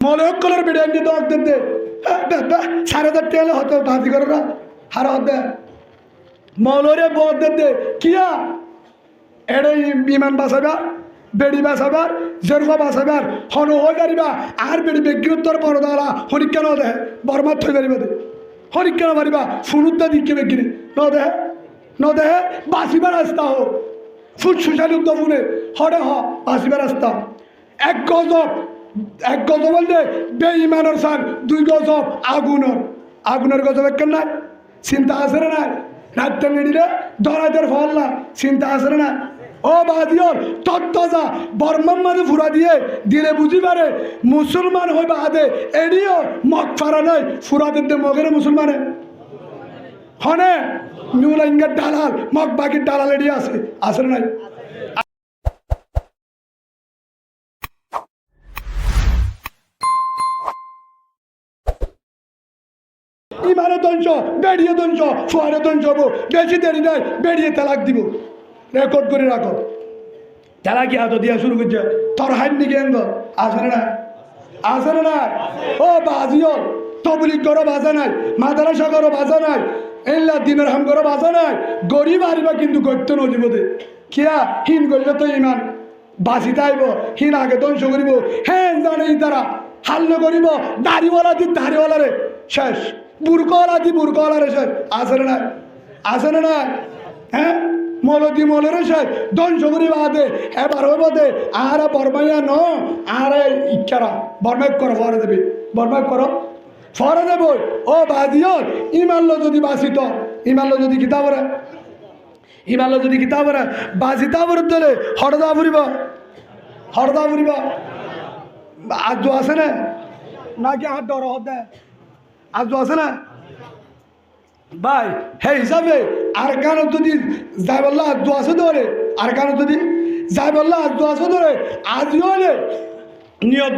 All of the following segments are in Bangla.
মলকলের বিরিয়ানি তো অর্ধেক দে 4,500 টাকা হতো বাজি করে না হারা হতে মলরে বদ দে কিয়া এড়ে বিমান বাসাবার বেড়ি বাসাবার জেরফা বাসাবার হন হয়ে গাড়িবা আর বেড়ি বেগ্রুত্তর পরদালা হরিক্কা ন দেহে বরমাত হয়ে গাড়িবা দে হরিক্কা ন পারিবা ফুনুদ্দা দিকে বেগিনি ন দেহে বাসিবার রাস্তা হোক ফুট সুশালি উদ্যমনে হরে বাসিবার রাস্তা এক গজব বলতে বেঈমানের সার 2 গজব আগুনের গজব কেন নাই চিন্তা আছে না নাই রাত্রে নেড়িলে দরাদের ফল না চিন্তা আছে না ও বাদিওর তত্ত্বজা বর্মার মাঝে ফুরা দিয়ে দিলে বুঝি পারে মুসলমান হইবা আদে এড়িও মগ ফারা নাই ফুরাদের দে মগের মুসলমানে হনে নিউলাইঙ্গার দালাল মগ বাকির দালাল এড়িয়ে আছে নাই ইমানে দঞ্চ বেড়িয়ে দঞ্চ ফুয়ারে দঞ্চ হবো বেশি দেরি নাই বেড়িয়ে তালাক দিব রেকর্ড করে রাখো তালাকি হাত দিয়া শুরু করছে তোর হাইন দিকে আসে না ও বাজিও তবলিক করো বাজা নাই মাদ্রাসা করো বাজা নাই এল্লা দিনের হাম করো বাজা নাই গরিব হারিবা কিন্তু গত্য নজিবদে কিয়া হিন করলে তো ইমান বাঁচি তাইব হিন আগে ধ্বংস করিব হ্যাঁ জানে তারা হাল্য করিব দাড়িওয়ালারে শেষ বুরকওয়ালারে শেষ আসে না হ্যাঁ মলরে শেষ ধ্বংস করিব আদে এবার হইব দে আহারা বর্মাইয়া ন আহারা ইচ্ছারা বর্মাইক করো ফরে দেব ও বাদিও ইমানলো যদি বাঁচিত ইমানলো যদি কিতাবরে বাজিতাবরে দিলে হরদা ফুরিব আজ আছে না নাকি আর ডর হতে আজ আছে না ভাই হে হিসাবে আর কেন যদি যাই বললা আজ আছে ধরে আর কেন যদি যাই বললা আজ আছে ধরে আজও হলে নিয়ত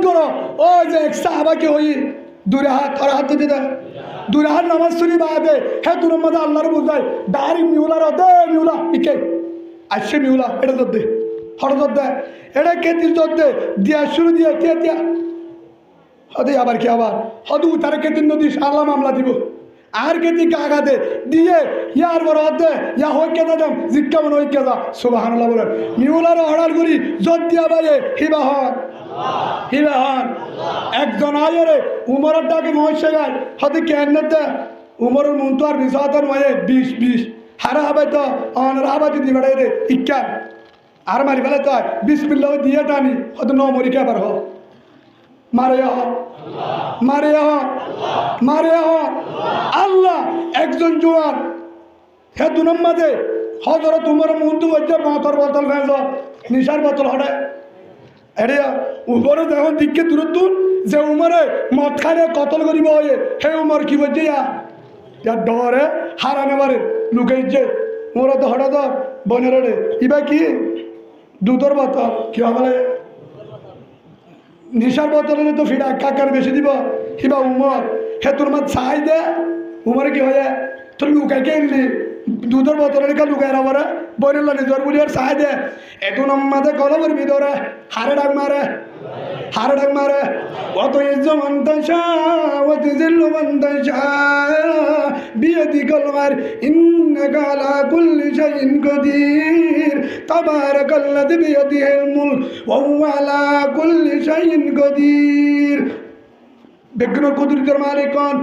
করো ও যে একশা আবাকে হই দূরে হাত দিতে দূরে হাত নামাজ শুনি বাদে হে তোর মধ্যে আল্লাহর বুঝাই দাঁড়ি মিউলা ইকে আসছে মিউলা এটা তোর দে হঠাৎ দে এটা কেতির তোর দে দিয়া শুরু দিয়া হদে আবার হদু তারা কেতির নদী সালা মামলা দিব আর কেতি কাগা দে দিয়ে ইয়ার বড় হদে ইয়া হই কেদা দাম জিক্কা মন হই কেদা সুবহানাল্লাহ বলেন মিউলার অর্ডার করি জোর দিয়া বাইয়ে হিবা হন একজন আয়রে উমরের ডাকে মহিষে গায় হতে কেন উমরের মন তো আর বিশাতর ময়ে 20 হারা হবে তো অনরাবাদি দিবাড়াই রে ইক্কা আর মারি ফেলে তো বিসমিল্লাহ দিয়ে টানি হতে ন মরি কে বার হ মারে আল্লাহ একজন জোয়ান হে দু নম্বরে হজরত উমর মন্টু হচ্ছে মতর বোতল ভেজ নিশার বোতল হটে এরে উপরে দেখুন দিককে দূরত যে উমরে মদ খাইলে কতল করিব হে উমর কি বলছে ইয়ার ডরে হারানে মারে লুকাইছে মোরা তো হঠাৎ বনের রে ইবা কি দুধর বোতল কি হবে নিশার বোতলে তো ফিরা কাকার বেশি দিব কিবা উমর হে তোর মা চাই দে উমরে কি হয়ে তোর লুকাই কে এলি দুধের বোতলে রেখা লুকাই রাবারে বইরের নিজর বলি আর চাই দে এত নম্মাদে কল করবি ধরে হারে ডাক মারে অত ইজ্জত মন্তশা অত জিল্লু মন্তশা বিয়দি কলমার ইন্নাকা আলা কুল্লি শাইইন কদির তাবারাকাল্লাযী বিয়াদিহিল মুলক ওয়া হুয়া আলা কুল্লি শাইইন কদির বেগুনের কুদরতের মালিক কোন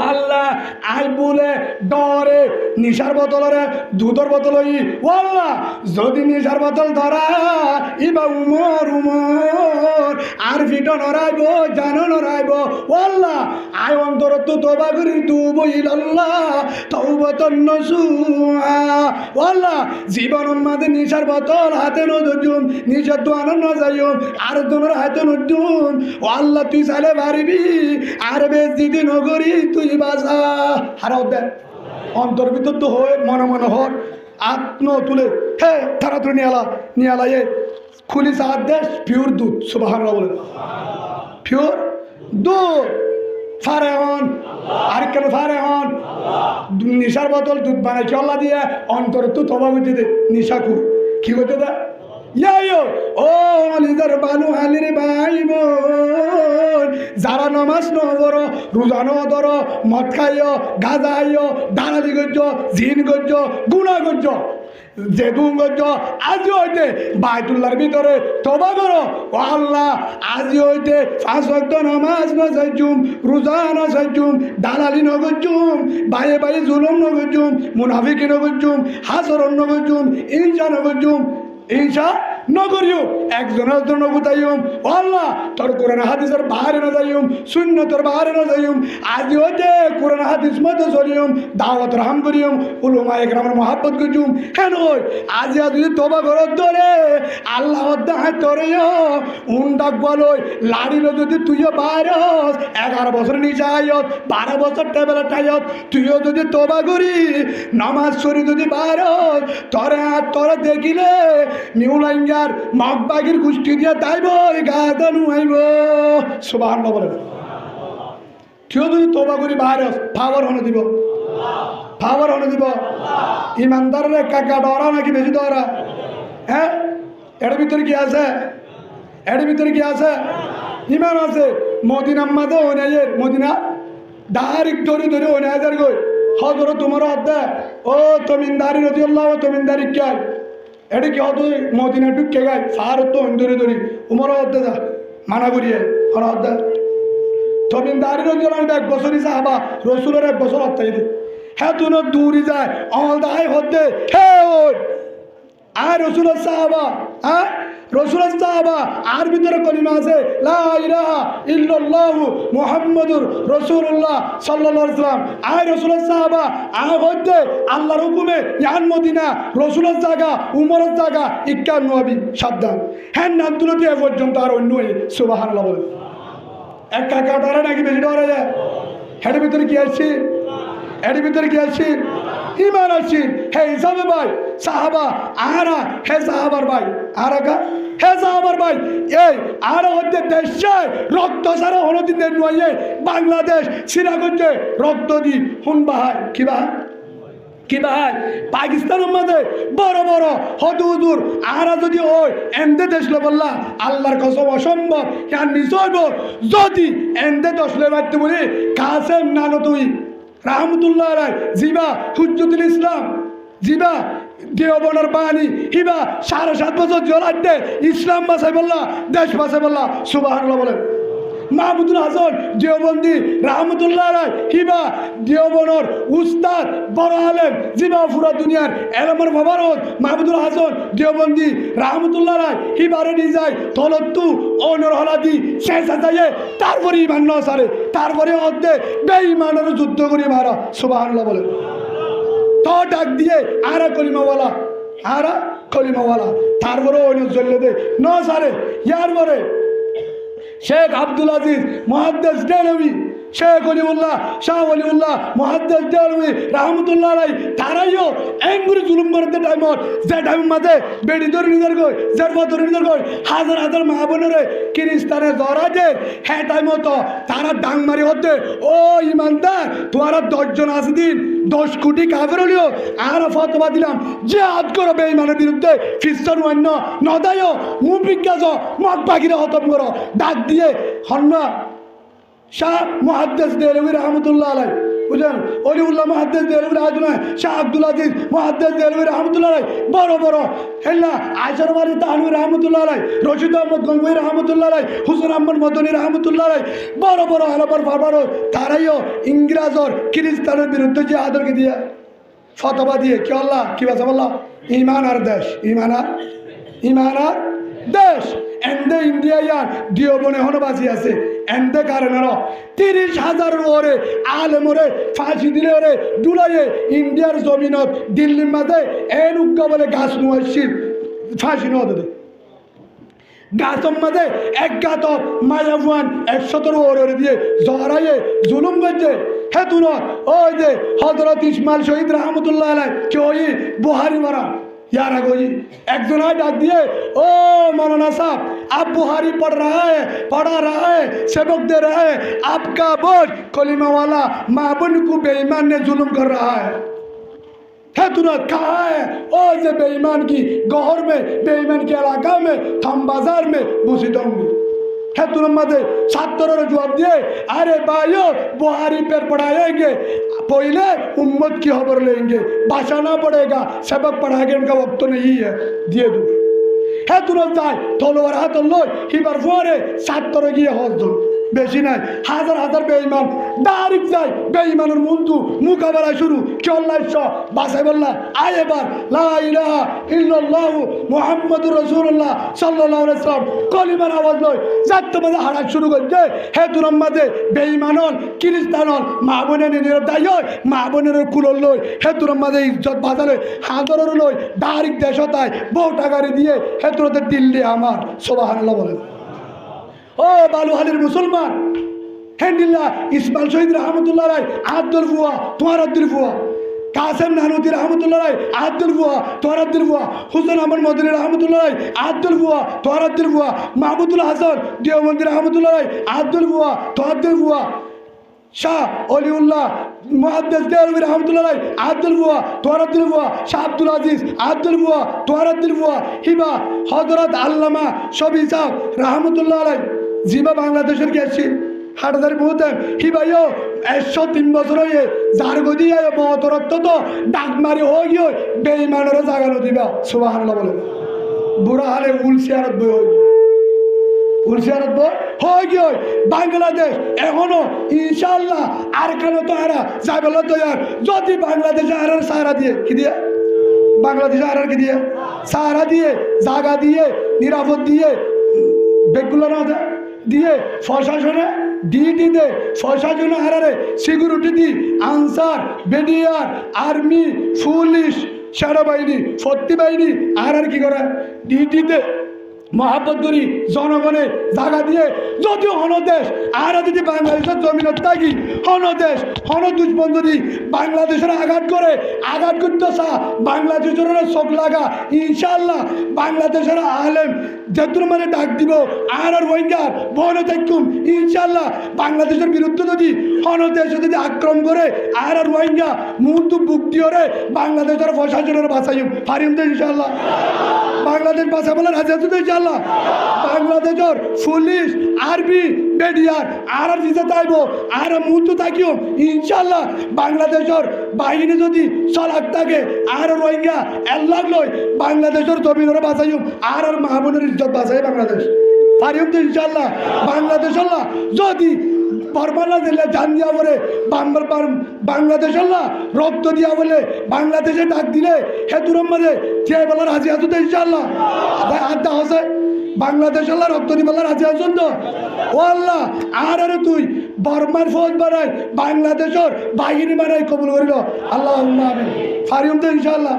আল্লাহ আই বলে ডরে নিশার বোতলরে দুধর বোতল হই আল্লাহ যদি নিশার বোতল ধরা ইবা উমর আর ফিটো নরাইব জানো নরাইব আল্লাহ আই অন্তর তো তওবা করি তুবু ইলাল্লাহ তাওবাতান নসুহা আল্লাহ জীবনের মাঝে নিশার বোতল হাতে নদুম নিশার দোয়ানো না যাইও আর দোনোর হাতে নদুম আল্লাহ তুই চাইলে পারিবি আর বেশ দিদি নগরী তুই বাসা হারাও দে অন্তর্ভিতর তো হয়ে মনে হর আত্ম তুলে হে তাড়াতাড়ি নিয়ে আলা খুলি সাহায্য দেশ পিওর দুধ সুবহানাল্লাহ বলে পিওর দুধ ফারে হন আর কেন ফারে হন নিশার বোতল দুধ বানাই আল্লাহ দিয়ে অন্তর তো তবা বুঝে দে নিশা কুর কি করতে দে ইয়াইও ও লিদার বানু আলির ভাই বোন, যারা নামাজ ন পড়ো, রোজা ন ধরো, মদ খাইও, গাঁজা খাইও, দালালি করছো, জিন করছো, গুনাহ করছো, যে গুণ করছো, আজও হইতে বাইতুল্লাহর ভিতরে তওবা করো। ও আল্লাহ, আজও হইতে 5 ওয়াক্ত নামাজ না চাইছুম, রোজা না চাইছুম, দালালি ন করছুম, বাইয়ে বাইয়ে জুলুম ন করছুম, মুনাফিকি ন করছুম, হাসরন ন করছুম, ইনসা ন করছুম, ইনসা নগরিও একজনের জন্য বুঝাইম। আল্লাহ, তোর কোরআন হাদিসের বাহারে না যাইম, সুন্নতের বাহারে না যাইম, আজ হইতে কোরআন হাদিস মতো চলিম, দাওয়াত রাহাম করিম, উলমা একরামের মহাব্বত করিম। হ্যাঁ নয় আজ যদি তবা ঘরত ধরে আল্লাহ হাত ধরেও উন্ডাক বলই লাড়িল যদি তুইও বাইরস 11 বছর নিচে আয়ত, 12 বছর টেবেলে টাইত, তুইও যদি তবা করি নামাজ সরি যদি বাইরস, তোরে দেখিলে নিউলাইঙ্গার মগবাগির গোষ্ঠী দিয়ে তাইব গাদা নুয়াইব। সুবহানাল্লাহ বলে। তুইও যদি তবা করি বাইরস পাওয়ার হনে দিব, পাওয়ার হনে দিব। ইমানদারের কাকা ডরা নাকি বেশি ডরা? হ্যাঁ, এর ভিতরে কি আছে? এর ভিতরে কি আছে? ইমান আছে। মদিনার মাঝে ওনাইয়ের মদিনা ডাইরেক্ট ধরে ধরে ওনাইজার গই হজর তোমার অধ্যা ও তমিনদারি নদী আল্লাহ তমিনদারি কে এটা কি হতো মদিনা ঢুকে গায় সার তো ধরে ধরি উমর অধ্যা যা মানা করিয়ে আর অধ্যা তমিনদারি নদী আল্লাহ 1 বছরই সাহাবা রসুলের 1 বছর অত্যাই দে। হ্যাঁ তুন দূরি যায় অল দায় হতে হে আর রসুলের সাহাবা, হ্যাঁ রসুলের সাহাবা আর ভিতরে কলিমা আছে লা ইলাহা ইল্লাল্লাহু মুহাম্মাদুর রাসূলুল্লাহ সাল্লাল্লাহু আলাইহি ওয়াসাল্লাম। আর রসুলের সাহাবা আর হতে আল্লাহর হুকুমে ইয়ান মদিনা রসুলের জায়গা উমরের জায়গা ইক্কা নবী সাবধান। হ্যাঁ নাম তুলে দিয়ে পর্যন্ত আর অন্য সুবহানাল্লাহ বলে। এক কাকা ডরে নাকি বেশি ডরে যায়? হের ভিতরে কি আছে? এর ভিতরে কি আছে? ইমান আছে। হে হিসাবে ভাই সাহাবা আরা হে সাহাবার ভাই আরাকা হে সাহাবার ভাই এই আরা হচ্ছে দেশে রক্ত সারা হলদিন দেন নয় বাংলাদেশ সিরাগঞ্জে রক্ত দি হুন বাহাই কি বাহাই কি বাহাই পাকিস্তানের মধ্যে বড় বড় হদুদুর আরা যদি ওই এমদে দেশলে বললা আল্লাহর কসম অসম্ভব কেন নিশ্চয় যদি এমদে দশলে বাড়তে বলি কাসেম নানো তুই রাহমতুল্লাহ আলাই জিবা হুজ্জতুল ইসলাম জিবা দেওবনের বাণী হিবা 7.5 বছর জলাইতে ইসলাম বাসাই বললা দেশ বাসাই বললা সুবহানাল্লাহ বলেন। মাহমুদুল হাসান দেওবন্দি রাহমতুল্লাহ আলাই হিবা দেওবনের উস্তাদ বড় আলেম জিবা পুরা দুনিয়ার এলমের মোবারক মাহমুদুল হাসান দেওবন্দি রাহমতুল্লাহ আলাই হিবারে নিয়ে যায় তলত্তু অনর হলাদি শেষ যায় তারপরে ইমান ন সারে তারপরে অর্ধে বেঈমানের যুদ্ধ করি মারা সুবহানাল্লাহ বলে। তো ডাক দিয়ে আরা কলিমাওয়ালা আরা কলিমাওয়ালা তারপরে অন্য চললে দে ন সারে ইয়ার পরে শেখ আব্দুল আজিজ মুহাদ্দিস দেলভি শেখ অলিউল্লাহ শাহ অলিউল্লাহ মুহাদ্দিস দেলভি রাহমাতুল্লাহ আলাইহি তারাইও এঙ্গুরি জুলুম করতে টাইমত যে টাইম মাঝে বেড়ি ধরে নিজের গই যার ধরে নিজের গই হাজার হাজার মা বোনেরে কিরিস্তানে জরাজে হ্যাঁ টাইমত তারা ডাং মারি হতে ও ইমানদার তোরা 10 জন আছে দিন 10 কোটি কাফের হলিও আর ফতোয়া দিলাম জিহাদ করো বেঈমানের বিরুদ্ধে খ্রিস্টান অন্য নদায় মুবিজ্ঞাজ মগ বাগিরে খতম করো ডাক দিয়ে হন্না শাহ মুহাদ্দিস দেলভি রহমতুল্লাহ আলাই বুঝলেন অলিউল্লাহ মুহাদ্দিস দেলভি রাজনা শাহ আব্দুল আজিজ মুহাদ্দিস দেলভি রহমতুল্লাহ আলাই বড় বড় হেল্লা আয়সার বাড়ি তানভীর রহমতুল্লাহ আলাই রশিদ আহমদ গঙ্গোই রহমতুল্লাহ আলাই হুসেন আহমদ মদনী রহমতুল্লাহ আলাই বড় বড় আলাপার বাবারও তারাইও ইংরাজর খ্রিস্টানের বিরুদ্ধে যে আদরকে দিয়ে ফতোয়া দিয়ে কি আল্লাহ কি বাসা বললাম ইমান আর দেশ ইমান আর দেশ এন্দে ইন্ডিয়া ইয়ার দিওবনে হনো বাঁচি আছে এন্দে কারণের 30,000 ওরে আলেমরে ফাঁসি দিলে ওরে ডুলাইয়ে ইন্ডিয়ার জমিনত দিল্লির মাঝে এন উগ্গা বলে গাছ নুয়াইছিল ফাঁসি নেওয়া দেবে গাছম মাঝে এক গাত মায়াফুয়ান 117 ওরে দিয়ে জহরাইয়ে জুলুম করছে হে তুন ওই যে হজরত ইসমাইল শহীদ রহমতুল্লাহ আলাই কে ওই বুহারি মারা यार कोई एक दिन डाक दिए ओ मौलाना साहब आप बुहारी पढ़ा रहा है सबक दे रहा है आपका बोझ कलीमा वाला माँ बन को बेईमान ने जुल्म कर रहा है है तुरंत कहाँ है? ओ जे बेईमान की गौर में, बेईमान के इलाका में, थम बाजार में घुसी दूंगी। है तुरंत मजे छात्रों ने जवाब दिए, अरे भाइयों बुहारी पर पढ़ाएंगे, पहले उम्मत की खबर लेंगे, बचाना पड़ेगा, सबक पढ़ाएंगे, उनका वक्त तो नहीं है, दिए दो। है तुरंत जाए तलोয়ার হাতে লই হিবার পরে ছাত্র গিয়ে হজম বেশি নাই, হাজার হাজার বেঈমান ডাইরেক্ট যায় বেঈমানের বন্ধু মোকাবেলা শুরু চল্লাশ বাসাই বললা আয় এবার লা ইলাহা ইল্লাল্লাহ মুহাম্মাদুর রাসূলুল্লাহ সাল্লাল্লাহু আলাইহি ওয়াসাল্লাম কলিমার আওয়াজ লই যাতে মাঝে হারা শুরু করছে। হে তুরম মাঝে বেঈমানন খ্রিস্টানন মা বোনের নিয়ে দায় মা বোনের কুলল লই হে তুরম মাঝে ইজ্জত বাজারে হাজারের লই ডাইরেক্ট দেশতায় বউ টাকারি দিয়ে হে তুরতে দিল্লি আমার সুবহানাল্লাহ বলেন। ও বালুহালির মুসলমান হেন্ডিল্লা ইসমাইল শহীদ রহমতুল্লাহ রায় আব্দুল ফুয়া তোমার আব্দুল ফুয়া, কাসেম নানুদ্দিন রহমতুল্লাহ রায় আব্দুল ফুয়া তোমার আব্দুল ফুয়া, হুসেন আহমদ মদনী রহমতুল্লাহ রায় আব্দুল ফুয়া তোমার আব্দুল ফুয়া, মাহমুদুল হাসান দেওবন্দি রহমতুল্লাহ রায় আব্দুল ফুয়া তোমার আব্দুল ফুয়া, শাহ অলিউল্লাহ মুহাদ্দিস দেওবন্দি রহমতুল্লাহ রায় আব্দুল ফুয়া তোমার আব্দুল ফুয়া, শাহ আব্দুল আজিজ আব্দুল ফুয়া তোমার আব্দুল ফুয়া, হিবা হযরত আল্লামা শফি সাহেব রহমতুল্লাহ রায় জিবা বাংলাদেশের গেছি হাটাদারি বহুতেন হিবাইও 103 বছর হয়ে যার গদি মহতরত্ব তো ডাকমারি হয়ে গিয়ে বেঈমানেরও জাগানো দিবা সুবহানাল্লাহ বলে। বুড়া হালে উলসিয়ারত বই হয়ে গিয়ে উলসিয়ারত বই হয়ে গিয়ে বাংলাদেশ এখনো ইনশাল্লাহ আর কেন তো হারা যাইবেল তো আর যদি বাংলাদেশে আর সাহারা দিয়ে কি দিয়ে বাংলাদেশে আর কি দিয়ে সাহারা দিয়ে জায়গা দিয়ে নিরাপদ দিয়ে বেগুলো না দিয়ে প্রশাসনে ডিউটি দে প্রশাসনে Harare security the answer BDR army police সেনাবাহিনী শক্তি বাহিনী আর কি করে ডিউটিতে মহাব্বত করি জনগণে জায়গা দিয়ে যদিও হনদেশ আর যদি বাংলাদেশের জমিনত থাকি হনদেশ হন দুশ্মন যদি বাংলাদেশের আঘাত করে আঘাত করতেছা বাংলাদেশের চোখ লাগা ইনশাল্লাহ বাংলাদেশের আলেম যেতুর মানে ডাক দিব আর রোহিঙ্গার বনে থাকুম ইনশাল্লাহ বাংলাদেশের বিরুদ্ধে যদি হনদেশে যদি আক্রমণ করে আর রোহিঙ্গা মুহূর্ত বুক দিয়ে বাংলাদেশের প্রশাসনের বাঁচাইম পারিম তো ইনশাল্লাহ বাংলাদেশ বাঁচা বলে রাজা ইনশাল্লাহ বাংলাদেশের পুলিশ আর্মি বিডিআর আর দিতে চাইব আর মুহূর্ত থাকিও ইনশাল্লাহ বাংলাদেশের বাহিনী যদি চলাক থাকে আর রোহিঙ্গা এল্লাহ লই বাংলাদেশের জমিনের বাঁচাইম আর মাহবুবের ইজ্জত বাঁচাই বাংলাদেশ পারিম তো ইনশাল্লাহ বাংলাদেশ আল্লাহ যদি বর্মালা দিলে জান দিয়া বলে বাংলাদেশ আল্লাহ রক্ত দিয়া বলে বাংলাদেশে ডাক দিলে হে দুরম মাঝে যে বলার হাজি আসুন তো ইনশাল্লাহ আড্ডা হসে বাংলাদেশ আল্লাহ রক্ত দি বলার হাজি আসুন তো ও আল্লাহ আর আরে তুই বর্মার ফৌজ বানাই বাংলাদেশের বাহিনী বানাই কবুল করিল আল্লাহ আমিন পারিম তো ইনশাল্লাহ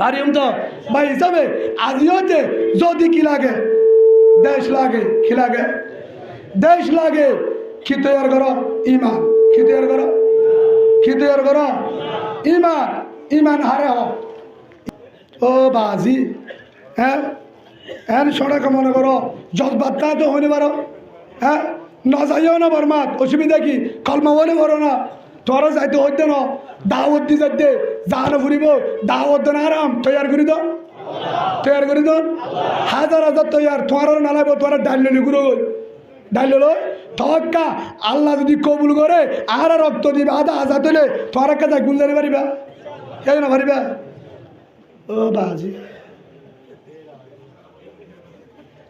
পারিম তো ভাই হিসাবে আজিও যদি কি লাগে দেশ লাগে কি লাগে দেশ লাগে কি তৈরি করো ইমান কি তৈরি করো কি তৈরি করো ইমান ইমান হারে হ ও বাজি হ্যাঁ হ্যাঁ সড়ক মনে করো জজবাত্তা তো হইতে পারো হ্যাঁ না যাইও না বরমাত অসুবিধা কি কলমা বলে করো না তোরা যাইতে হইতে না দাওয়াত দি যাইতে জানো ফুরিব দাওয়াত দেন আরাম তৈরি করি দাও তৈরি করি দাও হাজার হাজার তৈরি তোমার নালাইব তোমার ডাইলি ঘুরো ডাইল তকা আল্লাহ যদি কবুল করে আর রক্ত দিবে আধা আজাদ হলে তোমার কাছে গুল জানি পারিবা এই না পারিবা ও বাজি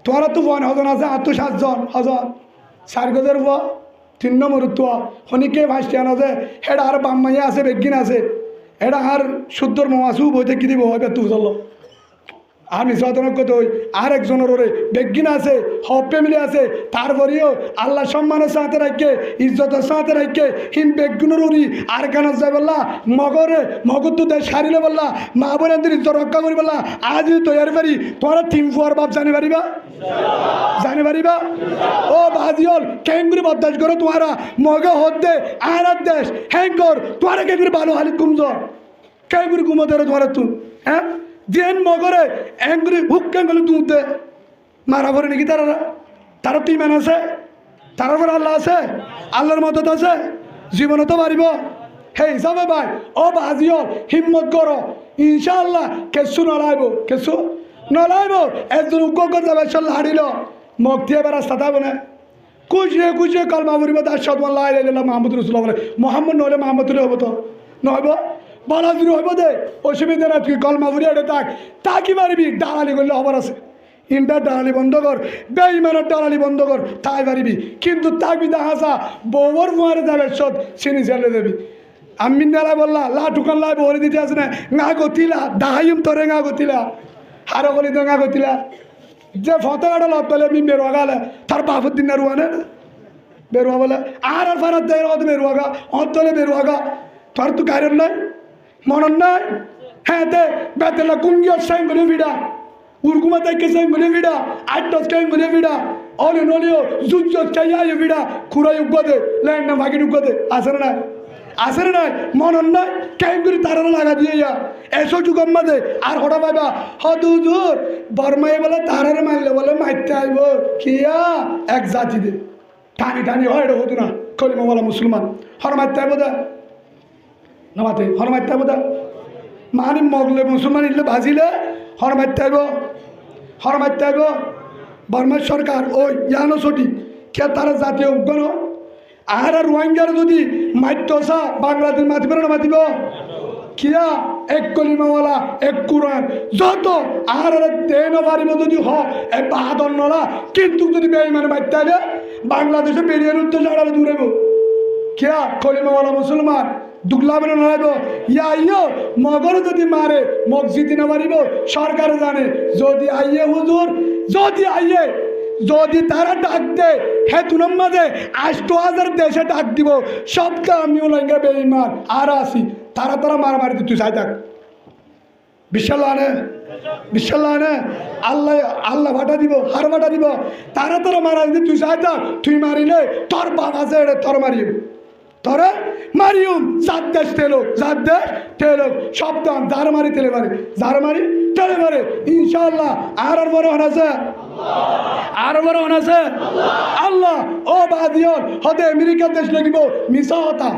তোমার তো वन হজন আছে আর তো 7 জন হজন 4 গজের 3 নম্বর তো হনিকে ভাইস্টিয়ান আছে হেডা আর বাম্মাইয়া আছে বেগিন আছে এটা আর শুদ্ধর মাসু বইতে কি দিব হবে তুই চলো আর নিঃস্বাতনক কই আর একজনের ওরে বেগিন আছে সব ফ্যামিলি আছে তারপরেও আল্লাহ সম্মানের সাথে রাখে ইজ্জতের সাথে রাখে হিম বেগুনের উড়ি আর কেন যাই বললা মগরে মগর তো দেশ হারিলে বললা মা বোনের ইজ্জত রক্ষা করি বললা আজ তৈরি পারি তোরা টিম ফুয়ার বাপ জানি পারিবা জানি পারিবা ও বাজিওল কেঙ্গুরি বদাস করো তোমারা মগে হতে আর দেশ হ্যাঙ্গর তোরা কেঙ্গুরি ভালো হালি কুমজ কেঙ্গুরি কুমদের তোরা তুই হ্যাঁ যেন মগরে এঙ্গুরি হুক কেঙ্গুলি তুমতে মারা পড়ে নাকি তারা তো ইমান আছে তার উপর আল্লাহ আছে আল্লাহর মদত আছে জীবনে তো পারিব হে হিসাবে ভাই ও বাজিও হিম্মত করো ইনশাআল্লাহ কেসু নলাইব কেসু নলাইব একজন উগ্র যাবে সব হারিল মুক্তি এবার রাস্তা থাকবে না কুচিয়ে কলমা বলিব তার সদমান লাই লাইলা মাহমুদ রসুল্লাহ বলে মোহাম্মদ নহলে মাহমুদুল্লাহ হবো তো নহব বলা যদি হইব দে অসুবিধা না তুই কলমা বলি এটা তাকি মারিবি দালালি করলে খবর আছে ইন্টার দালালি বন্ধ কর বেঈমানের দালালি বন্ধ কর তাই পারিবি কিন্তু তাকবি দাহাসা বউর ফুয়ারে যাবে সদ চিনি ছেলে দেবি আমি নেলা বললা লা টুকান লাই বলে দিতে আছে না গা গতিলা দাহাইম তোরে গা গতিলা হারো গলি তো গা গতিলা যে ফতোয়াটা লত বলে আমি বেরোয়া গালে তার বাপের দিন রুয়া না বেরোয়া বলে আর ফারাত দেয় বেরোয়া গা অন্তলে বেরোয়া গা তোর তো কারণ নাই মনন নাই হ্যাঁ দে বেতলা কুঙ্গিও সাইন বলে ভিড়া উর্গুমা তাইকে সাইন বলে ভিড়া আটটস কাইন বলে ভিড়া অলে নলিও জুজ্জ চাইয়া ভিড়া খুরাই উগদে লাইন না ভাগিন উগদে আসে না আসে না মনন নাই কাইন করে তারা লাগা দিয়ে যা এসো যুগম মাঝে আর হঠাৎ পাইবা হদুজুর বর্মাই বলে তারারে মারলে বলে মারতে আইব কিয়া এক জাতি দে টানি হয় এটা হতো না কলিমা বলা মুসলমান হর মারতে আইব দে না মাতে হর মারতে আইব দে মানে মগলে মুসলমান ইলে ভাজিলে হর মারতে আইব বর্মার সরকার ওই ইয়ানো ছটি কে তারা জাতীয় উগ্র আর রোহিঙ্গার যদি মাইতসা বাংলাদেশ মাতিব না মাতিব কিয়া এক কলিমাওয়ালা এক কুরআন যত আর দেন পারিব যদি হ এক বাহাদর নলা কিন্তু যদি বেঈমান মারতে আইলে বাংলাদেশে বেরিয়ে উদ্দেশ্যে আড়ালে দূরেব কিয়া কলিমাওয়ালা মুসলমান দুগলা বেরো নড়াইব ইয়া মগর যদি মারে মসজিদে না মারিব সরকার জানে যদি আইয়ে হুজুর যদি তারা ডাক দে হে তুনার মাঝে ৮,০০০ দেশে ডাক দিব সবটা আমিও লাইঙ্গা বেঈমান আর আসি তারা মারামারি তুই চাই থাক বিশ্বাল আনে আল্লাহ ভাটা দিব হার ভাটা দিব তারা মারা যদি তুই চাই থাক তুই মারিলে তোর বাপ আছে তোর মারিব তোরে মারিউম জাত দেশ তেলোক সব দাম যার মারি তেলে মারে ইনশাআল্লাহ আর বড় আছে আল্লাহ ও বাদিয়ন হতে আমেরিকা দেশ লাগিব মিশা হতা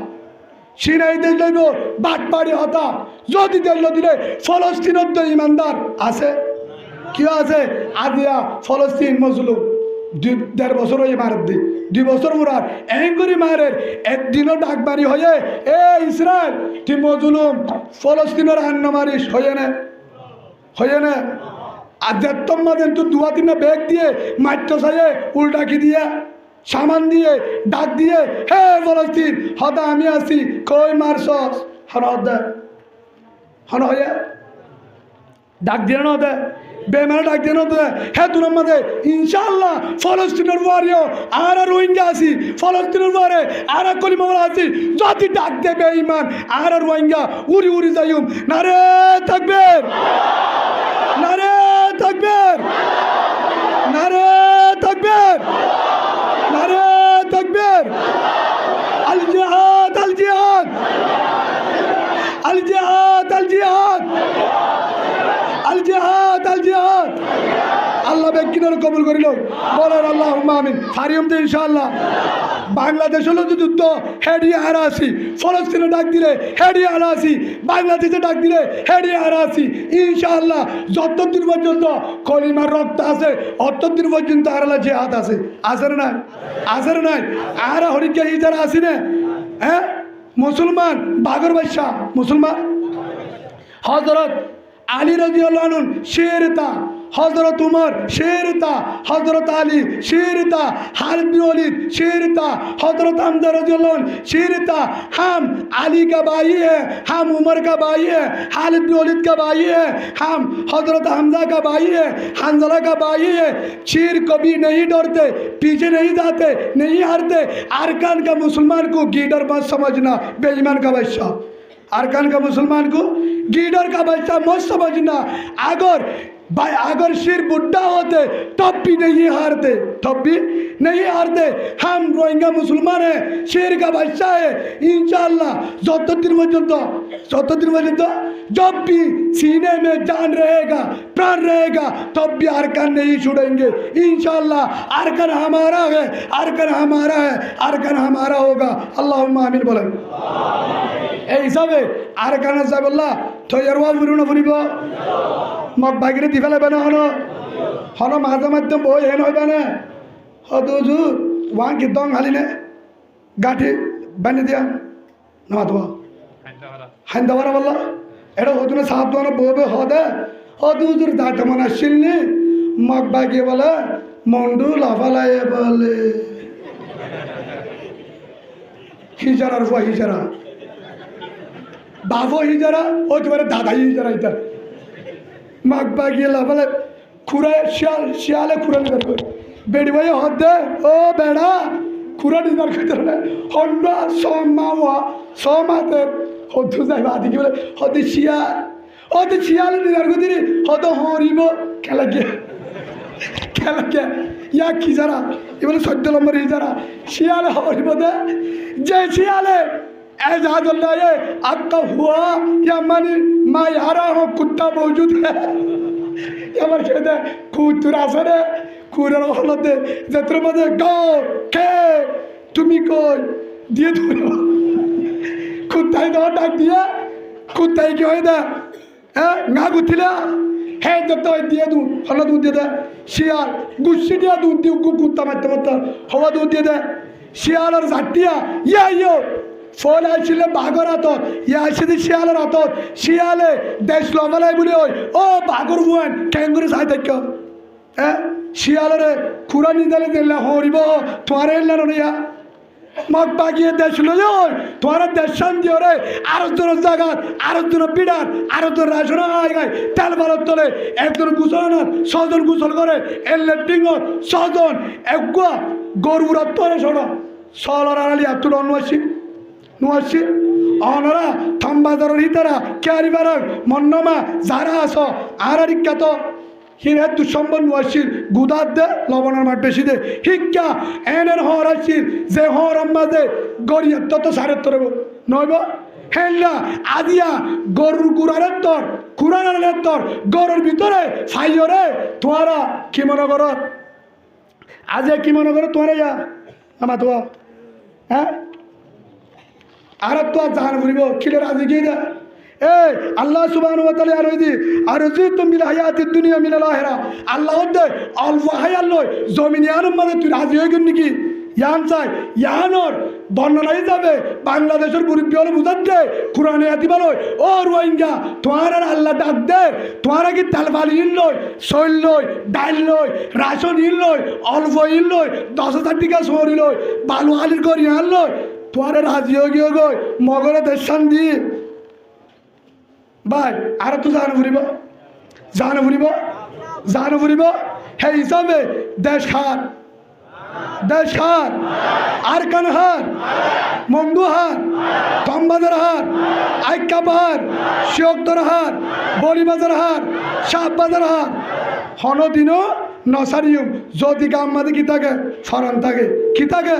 সিনাই দেশ লাগব বাটপাড়ি হতা যদি দেশ দিলে ফলস্তিনত ইমানদার আছে কি আছে আদিয়া ফলস্তিন মজলুম ১.৫ বছর হয়ে মারের দি ২ বছর মুরার এঙ্গুরি মারের একদিনও ডাকবাড়ি হয়ে এ ইসরায়েল তুই মজলুম ফলস্তিনের আন্ন মারিস হয়ে না আর দেড়তম মাদেন তুই ২-৩ ব্যাগ দিয়ে মাইট চাইয়ে উল্টাকি দিয়ে সামান দিয়ে ডাক দিয়ে হে ফলস্তিন হতা আমি আছি কই মারছস হন হয়ে ডাক দিয়ে না হতে বেমানে ডাক দিয়ে না হতে হে তুনার মাঝে ইনশাআল্লাহ ফলস্তিনের বারেও আর রোহিঙ্গা আছি ফলস্তিনের বারে আর কলিমাওয়ালা আছি যদি ডাক দে বেঈমান আর রোহিঙ্গা উড়ি যাইম নারে তাকবীর নারে তাকবীর নারে তাকবীর নারে তাকবীর আল জিহাদ আল জিহাদ আল জিহাদ আল জিহাদ আল জিহাদ আল জিহাদ আল্লাহ বেকিনার কবুল করিল বলেন আল্লাহুম্মা আমিন হারিয়ম তো ইনশাআল্লাহ বাংলাদেশ হলো যে যুদ্ধ হেডিয়ে হারাসি ফলস্তিনে ডাক দিলে হেডিয়ে হারাসি বাংলাদেশে ডাক দিলে হেডিয়ে হারাসি ইনশাআল্লাহ যতদিন পর্যন্ত কলিমার রক্ত আছে অতদিন পর্যন্ত আরালা জিহাদ আছে আসের নাই আর হরিকে ইজারা আসি না হ্যাঁ মুসলমান বাগর বাদশা মুসলমান হযরত আলী রাদিয়াল্লাহু আনহু শেরতা হযরত উমর শেরতা হযরত আলী শেরতা খালিদ বিন ওয়ালিদ শেরতা हज़रत हमजा रज़ियल्लाहु अन्हु शीरता हम अली का भाई है हम उमर का भाई है खालिद बिन वलीद का भाई है हम हज़रत हमजा का भाई है हंज़ला का भाई है शीर कभी नहीं डरते पीछे नहीं जाते नहीं हारते अरकान का मुसलमान को गीडर मत समझना बेईमान का बादशाह अरकान का मुसलमान को गीडर का बच्चा मत समझना अगर भाई अगर सिर बुढ़ा होते तब भी नहीं हारते, तब भी नहीं हारते। हम रोहिंग्या मुसलमान है, शेर का बादशाह है। इंशाअल्लाह যতদিন পর্যন্ত जब भी सीने में जान रहेगा, प्राण रहेगा, तब भी अरकान नहीं छुड़ेंगे इंशाअल्लाह। अरकान हमारा है, अरकान हमारा है, अरकान हमारा होगा। अल्लाहुम्मा आमीन बोलें। এই হিসাবে আরকান সাহেবুল্লাহ তৈয়ার ওয়াজ ফুরিব না ফুরিব মগ বাগিরে দি ফেলাবে না হন মাঝে মাধ্যম বই হেন হইবে না হদুজুর ওয়ান কি দং হালিনে গাঠি বানি দিয়া না তো হাইন্দাওয়ারা বললা এটা হদুনে সাহাব দোয়ানো ববে হদে হদুজুর দাঁতে মনে আসছিলনি মগ বাগিয়ে বলে মন্ডু লাফালায় বলে হিজারার ফুয়া হিজারা बाबो ही जरा ओ तुम्हारे दादा ही जरा इधर मग बागी लाभले खुरा शियाले खुरा निधर को बेड़ी भाई होते ओ बेड़ा खुरा निधर को इधर ने होंडा सोमाते होतु जाए बादी की बोले होते शियाले निधर को दिरी होतो होरीबो क्या या की जरा ये बोले 14 नंबर ही जरा शियाले होरीबो दे जय शियाले एजाजुल्लाह ये आपका हुआ या मानी मैं यारा हूँ कुत्ता मौजूद है या मर कहते कुत्तरा सरे कुरर होलते जत्र मधे गो के तुम्ही कोई दिए तुम कुत्ता ही दो डाक दिया कुत्ता ही क्यों इधर हैं ना कुत्तिला है जब तो दिए तू हल्ला दूध दिया शियाल गुस्से दिया दूध दिया कुत्ता मत हवा दूध दिया शियाल और जातिया यो ফোন আসলে বাঘর আতর ইয়া আসলে শিয়ালের আতর শিয়ালে দেশ লবলাই বলে ওই ও বাঘর বুয়ান ক্যাঙ্গুরু সাই দেখো হ্যাঁ শিয়ালের খুরা নিদালে দিলে হরিব তোমার এলা নয়া মগ বাগিয়ে দেশ লই ওই তোমার দেশ শান্তি ওরে আর তোর জায়গা আর তোর বিড়ার আর তোর রাশন আই গায় তেল বালত তলে একজন গুছল ছজন গুছল করে এলে ডিঙ্গ ছজন একগা গরুর তোরে ছড়া সলর আলি আতুর অনওয়াসি নুয়াসি অনরা থাম্বাদার হিতারা ক্যারিবারাং মন্নমা যারা আছো আরারিকা তো হিরে দুসম্বর নুয়াসির গুদার দে লবণের মাঠ বেশি দে হিক্কা এনের হর আসির যে হর আম্মাদে গড়িয়ে তত সারের তরব নইব হেল্লা আদিয়া গরুর গুড়ারের তর কুড়ানের তর গরুর ভিতরে ফাইয়রে তোয়ারা কি মনে কর আজ কি মনে করো তোয়ারা যা আমা তো হ্যাঁ আর তো জান ফুরিব কিলে রাজি কি দে এ আল্লাহ সুবহানাহু ওয়া তাআলা আরজি আরজি তুমি হায়াতিদ দুনিয়া মিনাল আখিরা আল্লাহ দে অল্প হায়াল লয় জমিনিয়ার মধ্যে তুই রাজি হই গন নাকি ইয়ান চাই ইয়ানর বর্ণনাই যাবে বাংলাদেশের মুরব্বী হলে বুঝাচ্ছে কোরআনে আদি বলয় ও রোহিঙ্গা তোমার আর আল্লাহ ডাক দে তোমার কি তেল বালি ইন লয় শৈল লয় ডাইল লয় রাশন ইন লয় অল্প ইন লয় 10,000 টাকা সরি লয় বালু আলির করি আন লয় তোমার রাজি হয়ে গিয়ে গই মগরে দেশান দি ভাই আর তো জান ফুরিব হে হিসাবে দেশ খান আরকান হার মন্দু হার তম্বাজার হার আইকা বাহার শিয়কদর হার বলিবাজার হার শাহবাজার হার হনদিনও নসারিয়ম যদি গাম্মাদে কি থাকে ফরান থাকে কি থাকে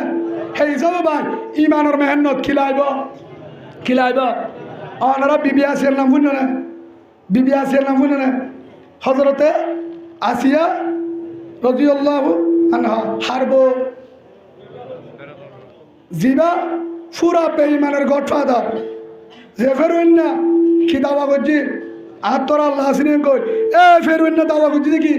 সেই হিসাবে ভাই ইমানের মেহনত খিলাইব অনারা বিবি আসিয়ার নাম শুনে না হজরতে আসিয়া রাদিয়াল্লাহু আনহা হারব জিবা ফুরা বেঈমানের গডফাদার যে ফেরুন না কি দাওয়া করছি আর তোরা আল্লাহ আসিনে কই এ ফেরুন না দাওয়া করছি দেখি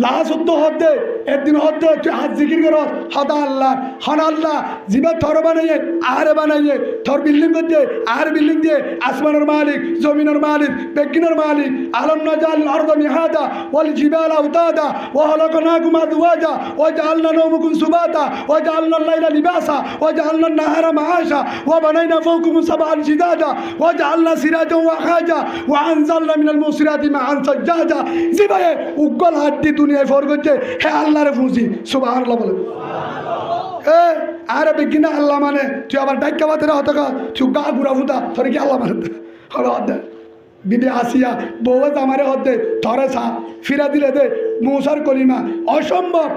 লাশ উদ্দ হতে একদিন হতে তুই হাত জিকির কর হদা আল্লাহ হন আল্লাহ জিবা থর বানাইয়ে আহারে বানাইয়ে থর বিল্ডিং করছে আহারে বিল্ডিং দিয়ে আসমানের মালিক জমিনের মালিক বেগিনের মালিক আলম নাজাল আরদ মিহাদা ওয়াল জিবাল আওতাদা ওয়া খালাকনাকুম আজওয়াজা ওয়া জাআলনা নওমাকুম সুবাতা ওয়া জাআলনা আল-লাইলা লিবাসা ওয়া জাআলনা আন-নাহারা মাআশা ওয়া বানাইনা ফাওকাকুম সাবআন শিদাদা ওয়া জাআলনা সিরাজান ওয়া খাজা ওয়া আনজালনা মিনাল মুসিরাতি মাআন সাজ্জাজা জিবায়ে উগল হাড্ডি দুনিয়ায় ফর করছে হে আল্লাহরে ফুঁসি সুবহানাল্লাহ বলে এ আরে বেগিনা আল্লাহ মানে তুই আবার ডাক্কা বাতেরা হতো তুই গা ঘুরা ফুটা তোর কি আল্লাহ মানে হলো বিবি আসিয়া বউ জামারে হতে ধরে সা ফিরা দিলে দে মৌসার কলিমা অসম্ভব।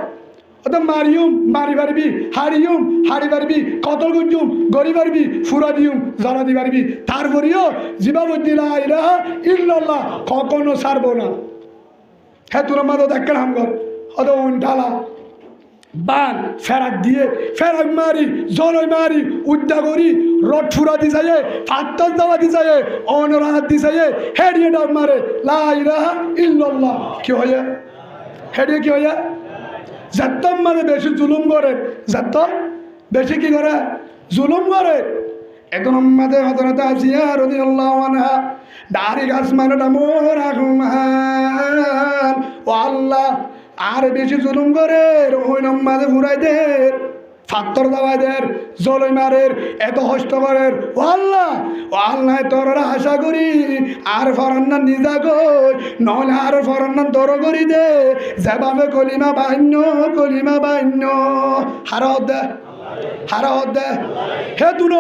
অত মারিউম মারি পারবি, হারিউম হারি পারবি, কতল গুজুম গড়ি পারবি, ফুরা দিউম জরা দি পারবি, তারপরেও জিবাবুদ্দিলা ইলাহা ইল্লাল্লাহ কখনো ছাড়ব না। হ্যাঁ তোর মাদো দেখেন হামগর অত ঢালা বান ফেরাক দিয়ে ফেরাক মারি জলই মারি উদ্যা করি রড ফুরা দি যায় ফাত্তর দাওয়া দি যায় অনরাত দি যায় হেডিয়ে ডাক মারে লা ইলাহা ইল্লাল্লাহ কি হয় হেডিয়ে কি হয় যাত্তম মানে বেশি জুলুম করে, যাত্তম বেশি কি করে জুলুম করে। এখন আমাদের হযরত আসিয়া রাদিয়াল্লাহু আনহা দাড়ি গাছ মানে মোর রহমান ও আল্লাহ আর বেশি জুলুম করে ওই নম্মাদে ঘুরাই দের ফাত্তর দাওয়াদের জলই মারের এত হস্ত করের ও আল্লাহ তোর আশা করি আর ফরান্না নিজা কই নহলে আর ফরান্না তোর করি দে যেভাবে কলিমা বান্য হারা দে হে তুন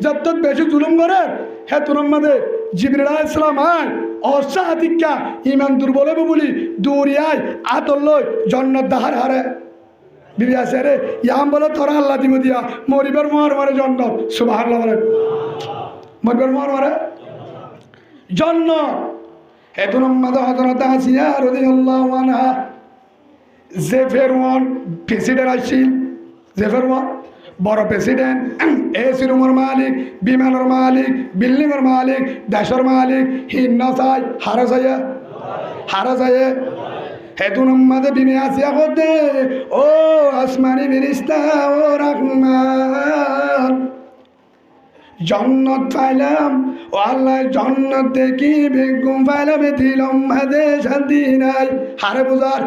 যত বেশি জুলুম করে হে তুন মাদে জিবরিল আলাইহিস সালাম আয় অসাধিকা ইমান দুর্বল হবে বলি দৌড়িয়ায় আতল্লই জন্নত দাহার হারে বিবি আছে রে ইয়াম বলে তোরা আল্লাহ দিব দিয়া মরিবার মোহর মারে জন্নত সুবহানাল্লাহ বলে মরিবার মোহর মারে জন্নত। এতুন মাদে হযরত আসিয়া রাদিয়াল্লাহু আনহা যে ফেরওয়ান প্রেসিডেন্ট আসছিল, যে ফেরওয়ান বড় প্রেসিডেন্ট, এসি রুমের মালিক, বিমানের মালিক, বিল্ডিংয়ের মালিক, দেশের মালিক, হিন্না চাই হারা যায় হেতুন মাদে বিমে আসিয়া করতে ও আসমানি ফেরেশতা ও রহমান জন্নত পাইলাম ও আল্লাহ জন্নত দেখি বেগুম পাইলাম দিলাম মাদে শান্তি নাই হারে বুঝার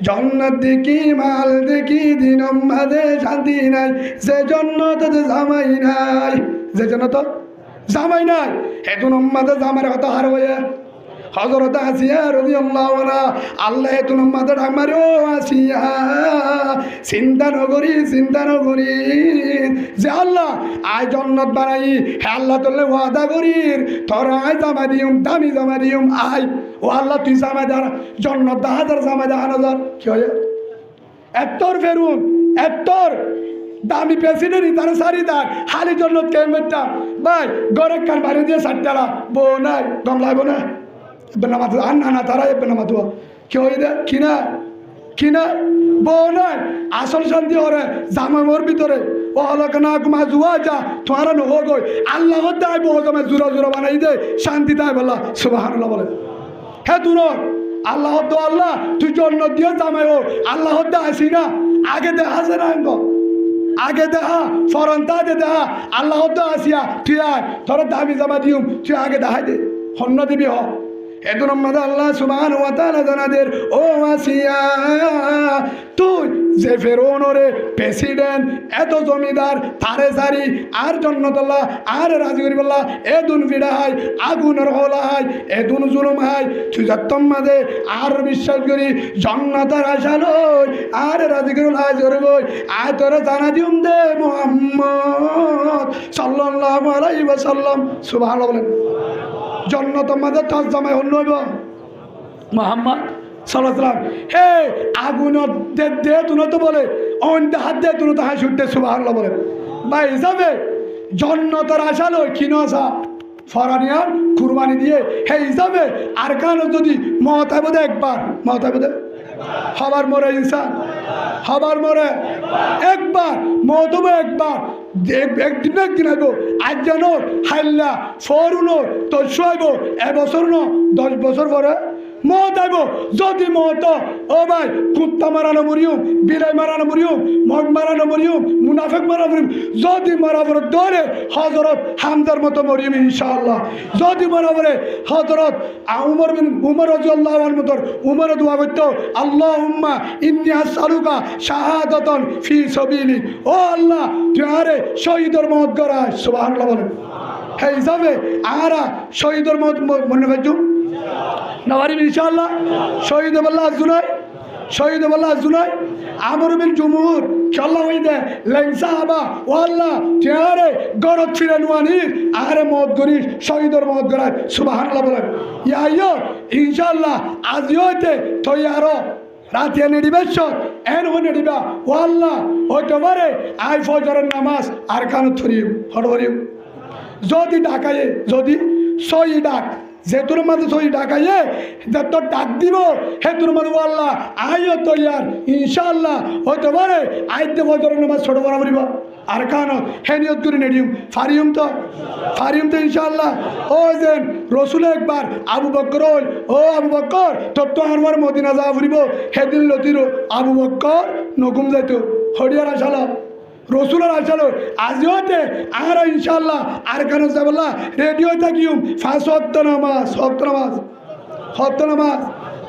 জন্নত দেখি মাল দেখি দিনম মাদে শান্তি নাই যে জন্নত জামাই নাই, যে জন্নত জামাই নাই হেতুন মাদে জামার কথা হার হয়ে হযরত আসিয়া রাদিয়াল্লাহু আনহা আল্লাহ তুন মাদে ডাক মারে ও আসিয়া চিন্তা নগরী যে আল্লাহ আয় জন্নত বানাই হে আল্লাহ তোলে ওয়াদা করির তোর আয় জামা দিউম দামি জামা দিউম আয় ও আল্লাহ তুই জামা দার জন্নত 10,000 জামা 10,000 কি হয় এত্তর ফেরুন এত্তর দামি প্রেসিডেন্ট তার সারিদার হালি জন্নত কেমনটা ভাই গরে কান বাড়ি দিয়ে সাতটালা বউ নাই দম লাগবো না বেনামাত আন্না তারা বেনামাত কি হয়ে দে কিনা বউ নাই আসল শান্তি হরে জামার ভিতরে ও আলোক না কুমা জুয়া যা তোমার নহ গই আল্লাহ দায় বউ জমে জোরা বানাই দে শান্তি দায় বলা সুবহানাল্লাহ বলে হে তুর আল্লাহ আল্লাহ তুই জন্য দিয়ে জামাই ও আল্লাহ আসি না আগে দেখা আছে না আগে দেখা ফরন্তা দেখা আল্লাহ আসিয়া তুই আয় তোর দামি জামা দিউম তুই আগে দেখাই দে হন্য দিবি হ এত নম্বর আল্লাহ সুবহানাহু ওয়া তাআলা জানাদের ও আসিয়া তুই যে ফেরৌনরে প্রেসিডেন্ট এত জমিদার তারে সারি আর জন্নতুল্লাহ আর রাজি করিবল্লাহ এদুন বিড়াই আগুনের হলাই এদুন জুলুম হাই তুই যত্তম মাদে আর বিশ্বাস করি জন্নতার আশা লই আর রাজি করিল আজ করবই আয় তোরে জানা দিউম দে মুহাম্মদ সাল্লাল্লাহু আলাইহি ওয়াসাল্লাম সুবহানাল্লাহ বলেন জন্নত মাদে তাজ জামাই হল নইব মুহাম্মদ সাল্লাল্লাহু আলাইহি ওয়াসাল্লাম হে আগুন দে তুনো তো বলে অন হাত দে তুনো তো হাই ছুটতে সুবহানাল্লাহ বলে ভাই হিসাবে জন্নতের আশা লই কিনো আসা ফরানিয়ান কুরবানি দিয়ে হে হিসাবে আর কান যদি মহতায় বোধে একবার মহতায় বোধে হবার মরে ইনসান হবার মরে একবার মহতব একবার একদিন আইব আজ যেন হাইল্লা ফরুনো তোর শোয়াইব এবছর ন 10 বছর পরে মত আইব যদি মত ও ভাই কুত্তা মারানো মরিয়ম বিলাই মারানো মরিয়ম মগ মারানো মরিয়ম মুনাফেক মারানো মরিয়ম যদি মারাবর ধরে হজরত হামদার মতো মরিয়ম ইনশাআল্লাহ যদি মারাবরে হজরত উমর রাদিয়াল্লাহু আনহু মতো উমর দোয়া করত আল্লাহুম্মা ইন্নী আসআলুকা শাহাদাতান ফি সাবিলি ও আল্লাহ তুই আরে শহীদের মত করায় সুবহানাল্লাহ বলেন হে হিসাবে আরা শহীদের মত মনে রাখুন নওয়ারি ইনশাআল্লাহ শহীদ বল্লাহ জুনাই আমর বিল জুমুর চল্লা হইদে লেংসা আবা ওয়াল্লাহ চেয়ারে গরত ছিলেন ওয়ানির আরে মত গরিস শহীদর মত গরায় সুবহানাল্লাহ বলেন ইয়াইয়ো ইনশাআল্লাহ আজিওতে তৈয়ারো রাতে নেডিবেশ এন হো নেডিবা ওয়াল্লাহ হইতে পারে আই ফজরের নামাজ আর কান থরিও হড়বরিও যদি ডাকায়ে যদি সই ডাক যে তোর মাঝে সই ডাকাইয়ে যে তোর ডাক দিব হে তোর মাঝে আল্লাহ আইও তৈয়ার ইনশাআল্লাহ হইতে পারে আইতে ফজরের নামাজ ছোট বড় করিব আর কান হে নিয়ত করে নেডিম ফারিম তো ইনশাআল্লাহ ও যেন রসুল একবার আবু বকর ও আবু বকর তোর তো আমার মদিনা যাওয়া ফুরিব হেদিন লতির আবু বকর নকুম যাইতো হরিয়ার আসালা রসুলের আসালো আজিওতে আর ইনশাআল্লাহ আর কেন যাবল্লা রেডিও থাকিম ফাঁস হত্ত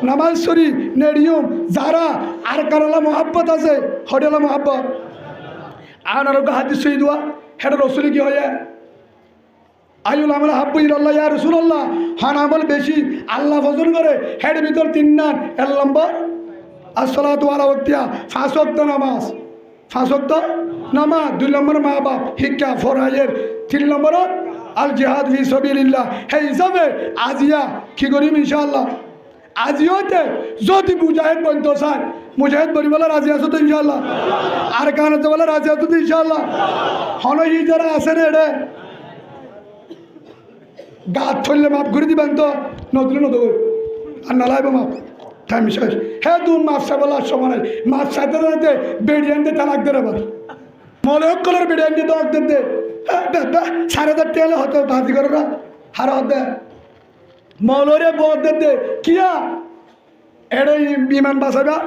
নামাজ সরি নেডিউম যারা আর কারলা মোহাব্বত আছে হরিয়ালা মোহাব্বত আনারোগ্য হাদিস সই দোয়া হেটা রসুল কি হয় আইউল আমল হাব্বু ইলাল্লাহ ইয়া রাসূলুল্লাহ হান আমল বেশি আল্লাহ পছন্দ করে হেড ভিতর 3 নাম 1 নম্বর আসসালাতু আলা ওয়াক্তিয়া 5 ওয়াক্ত নামাজ 2 নম্বর মা বাপ শিক্ষা ফরাইয়ের 3 নম্বর আল জিহাদ ফি সাবিলিল্লাহ হে হিসাবে আজিয়া কি করিম ইনশাআল্লাহ আজিওতে যদি মুজাহিদ বলতো স্যার মুজাহিদ বলি বলে রাজি আছো তো ইনশাআল্লাহ আর কানতে বলে রাজি আছো তো ইনশাআল্লাহ হনই যারা আছে রে রে গাছ থইলে মাফ করে দিবেন তো নদলে নদল আর না লাইব মাফ টাইম শেষ হে তুই মাফ চা বলার সময় নাই মাফ চাইতে চাইতে বেড়িয়ান দিয়ে তালাক দে এবার মনে হোক কলার বেড়িয়ান দিয়ে তালাক দে 4,500 টাকা হতো বাজি করে না হারা হতে মলরে বদ দে কিয়া এড়ে বিমান বাঁচাবার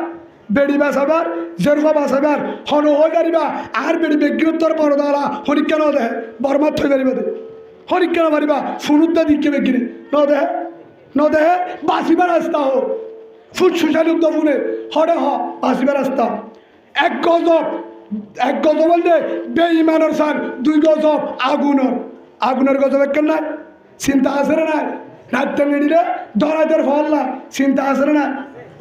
বেড়ি বাঁচাবার জেরফা বাঁচাবার হন হয়ে গাড়িবা আর বেড়ি বেগ্রোত্তর পরদারা হরিক্ষা ন দেয় বরমাত হয়ে গাড়িবা দে হরিক্ষা ন মারিবা ফুনুদ্দা দিকে বেগিনে ন দেহে বাঁচিবার রাস্তা হোক ফুট সুশালি উদ্যমনে হরে বাঁচিবার রাস্তা এক গজব বলতে বেঈমানের সার 2 গজব আগুনের গজব এক নাই চিন্তা আছে না নাই রাত্রে নেড়িলে দরাদের ফল্লা চিন্তা আছে না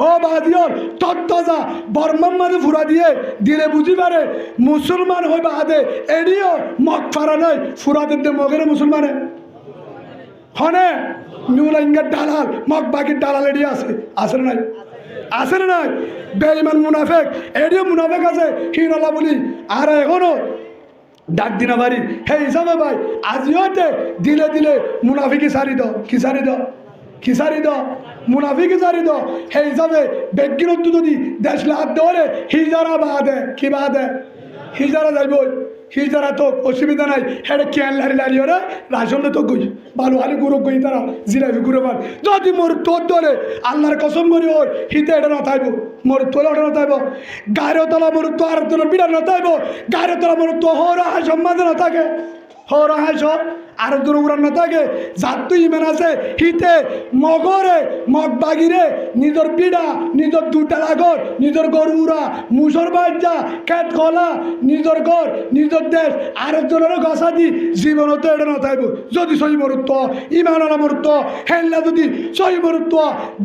ও বাদিওর তত্ত্বজা বর্মার মাঝে ফুরা দিয়ে দিলে বুঝি পারে মুসলমান হইবা আদে এড়িও মগ ফারা নাই ফুরাদের দে মগের মুসলমানে হনে নিউলাইঙ্গার দালাল মগ বাকির দালাল এড়িয়ে আছে না নাই বেঈমান মুনাফেক এড়িও মুনাফেক আছে হিনালা বলি আর এখনো ডাক দিনা বাড়ি হে হিসাবে ভাই আজিওতে দিলে মুনাফিকি সারি দাও কি সারি দাও মুনাফিকি সারি দাও হে হিসাবে ব্যক্তিগত যদি দেশ লাভ দেওয়ারে হিজারা বাদে কি বাদে হিজারা যাইব হিজারা তো অসুবিধা নাই হেডে কেন লারি ওরা রাশনলে তো গই ভালো আলু গুঁড়ো গই তারা জিরাবি গুঁড়ো মার যদি মোর তোর ধরে আল্লাহর কসম করি ওর হিতে এটা না থাকবো মোর তোলা ওটা না থাকবো গায়ের তলা মোর তো আর তোলা বিড়া না থাকবো গায়ের তলা মোর তো হরা হাস মাঝে না থাকে হরা হাস আর দূর উড়ান না থাকে যার তুই ইমান আছে হিতে মগরে মগ বাগিরে নিজের পিড়া নিজের 2টা লাগর নিজের গরু উড়া মুসর বাজ্যা খেত কলা নিজের ঘর নিজের দেশ আরেকজনেরও গছা দি জীবনত এটা না থাকবো যদি সহি মরুত্ব ইমান আলা মরুত্ব হেল্লা যদি সহি মরুত্ব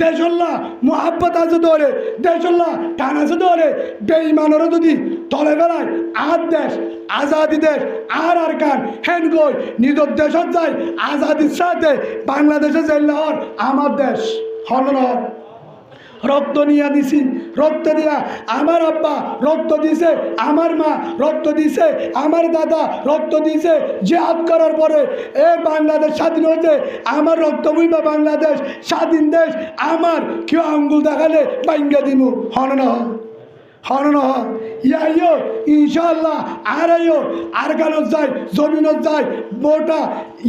দেশল্লা মোহাব্বত আছে ধরে দেশল্লা টান আছে ধরে বেঈমানেরও যদি তলে বেলায় আর দেশ আজাদি দেশ আর কান হেন গই নিজের দেশত যায় আজাদির সাথে বাংলাদেশে যাইলে হর আমার দেশ হল রক্ত নিয়ে দিছি রক্ত দিয়া আমার আব্বা রক্ত দিছে আমার মা রক্ত দিছে আমার দাদা রক্ত দিছে জিহাদ করার পরে বাংলাদেশ স্বাধীন হয়েছে আমার রক্ত বইবা বাংলাদেশ স্বাধীন দেশ আমার কেউ আঙ্গুল দেখালে বাঙ্গা দিমু হন ইয়াইও ইনশাআল্লাহ আর গানত যায় জমিনত যায় বউটা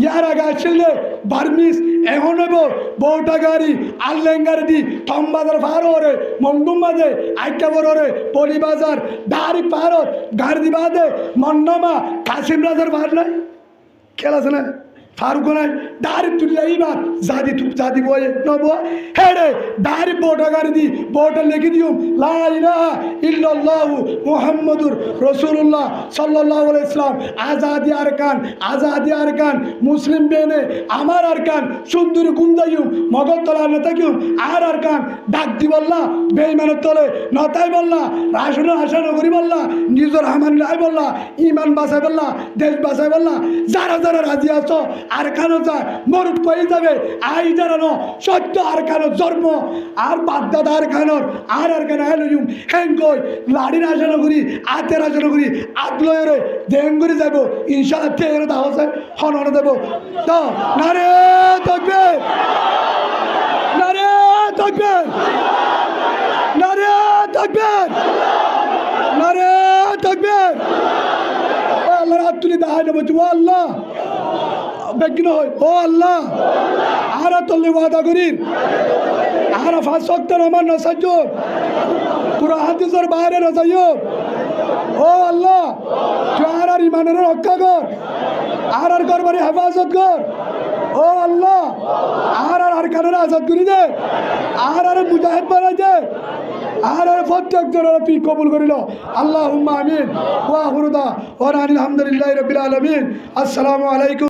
ইয়ার আগে আসলে বার্মিস এখন হইব বউটা গাড়ি আল্লেঙ্গারে দি থমবাজার পার হরে মঙ্গুম বাজে আইকা বরে পলি বাজার ডাইরেক্ট পারত গাড়ি দিবা দে মন্নমা কাশিম রাজার পার নাই খেল আছে না ফারুক নাই দাঁড়ি তুললে এইবার জাদি বয়ে নব হ্যাঁ রে দাঁড়ি বোটা গাড়ি দি বোটা লিখে দিও লা ইলাহা ইল্লাল্লাহু মুহাম্মাদুর রাসূলুল্লাহ সাল্লাল্লাহু আলাইহি ইসলাম আজাদি আরকান মুসলিম বেনে আমার আরকান সুন্দরী গুন্দাইম মগল তলা নতাকিম আর আরকান ডাক দি বললা বেঈমানের তলে নতাই বললা রাসূলের আশা নগরী বললা নিজের হামান লাই বললা ইমান বাঁচাই বললা দেশ বাঁচাই বললা যারা যারা রাজি আছো আরকানও যায় মরুদ পেয়ে যাবে আই জানানো সত্য আরকানো জন্ম আর বাগদাদ আরকান আইলুম হেঙ্গই লাড়ির আশা নগরী আতের আশা নগরী আদলয়ের দেহঙ্গরি যাব ইনশাআল্লাহ তেরে দাও আছে হনন দেব তো নারে তাকবীর নারে তাকবীর নারে তাকবীর নারে তাকবীর আল্লাহর হাত তুলি দাহাই নেব ও আল্লাহ বেগিন হয় ও আল্লাহ আর তল্লি ওয়াদা করি আর ফাঁস শক্ত আমার নসাজ পুরো হাদিসের বাইরে নসাই ও আল্লাহ তুই আর ইমানের রক্ষা কর আর করবারে হেফাজত কর ও আল্লাহ আর কানের আজাদ করি দে আর মুজাহিদ বানাই দে আর প্রত্যেক জনের তুই কবুল করিল আল্লাহুম্মা আমিন ওয়া আখিরু দাওয়ানা আলহামদুলিল্লাহি রাব্বিল আলামিন আসসালামু আলাইকুম।